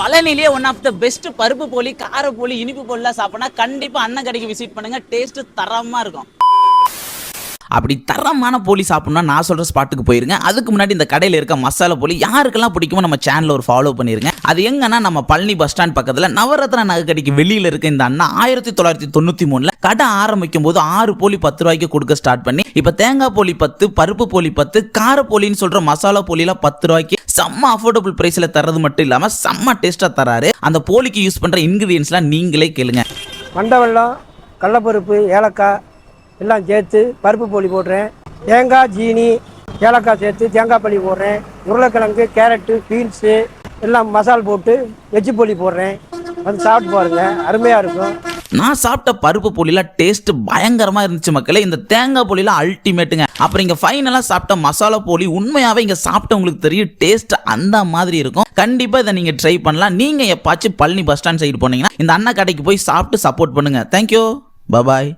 பழனிலேயே one of the best பருப்பு போலி, கார போலி, இனிப்பு போலிலாம் சாப்பிட்னா கண்டிப்பா அண்ணன் கடைக்கு விசிட் பண்ணுங்க. டேஸ்ட் தரமா இருக்கும். அப்படி தரமான போலி சாப்பிடணும்னா நான் சொல்ற ஸ்பாட்டுக்கு போயிருங்க. அதுக்கு முன்னாடி இந்த கடையில் இருக்க மசாலா போலி யாருக்கெல்லாம் பிடிக்குமோ நம்ம சேனல் ஒரு ஃபாலோ பண்ணிருங்க. அது எங்கன்னா நம்ம பழனி பஸ் ஸ்டாண்ட் பக்கத்துல நவரத்ன நகை கடைக்கு வெளியில இருக்க இந்த அண்ணா 1993 கடை ஆரம்பிக்கும் போது 6 போலி 10 ரூபாய்க்கு கொடுக்க ஸ்டார்ட் பண்ணி இப்ப தேங்காய் போலி 10, பருப்பு போலி 10, கார போலின்னு சொல்ற மசாலா போலிலாம் 10 ரூபாய்க்கு செம்ம அஃபோர்டபுள் பிரைஸ்ல தரது மட்டும் இல்லாம செம்ம டேஸ்டா தராரு. அந்த போலிக்கு யூஸ் பண்ற இன்கிரீடியன்ஸ்லாம் நீங்களே கேளுங்க. மண்டவெல்லம், கடலப்பருப்பு, ஏலக்காய் எல்லாம் சேர்த்து பருப்பு போலி போடுறேன். தேங்காய், ஜீனி, ஏலக்காய் சேர்த்து தேங்காய் போலி போடுறேன். உருளைக்கிழங்கு, கேரட்டு, பீன்ஸு எல்லாம் மசால் போட்டு வெஜ்ஜு போலி போடுறேன். வந்து சாப்பிட்டு பாருங்க, அருமையாக இருக்கும். நான் சாப்பிட்ட பருப்பு போலிலாம் டேஸ்ட் பயங்கரமா இருந்துச்சு மக்களே. இந்த தேங்காய் போலிலாம் அல்டிமேட்டுங்க. அப்புறம் இங்க ஃபைனலா சாப்பிட்ட மசாலா போலி உண்மையாவே இங்க சாப்பிட்ட உங்களுக்கு தெரியும் டேஸ்ட் அந்த மாதிரி இருக்கும். கண்டிப்பா இதை நீங்க ட்ரை பண்ணலாம். நீங்க எப்பாச்சும் பழனி பஸ் ஸ்டாண்ட் சைடு போனீங்கன்னா இந்த அண்ணா கடைக்கு போய் சாப்பிட்டு சப்போர்ட் பண்ணுங்க. தேங்க்யூ, பாய்.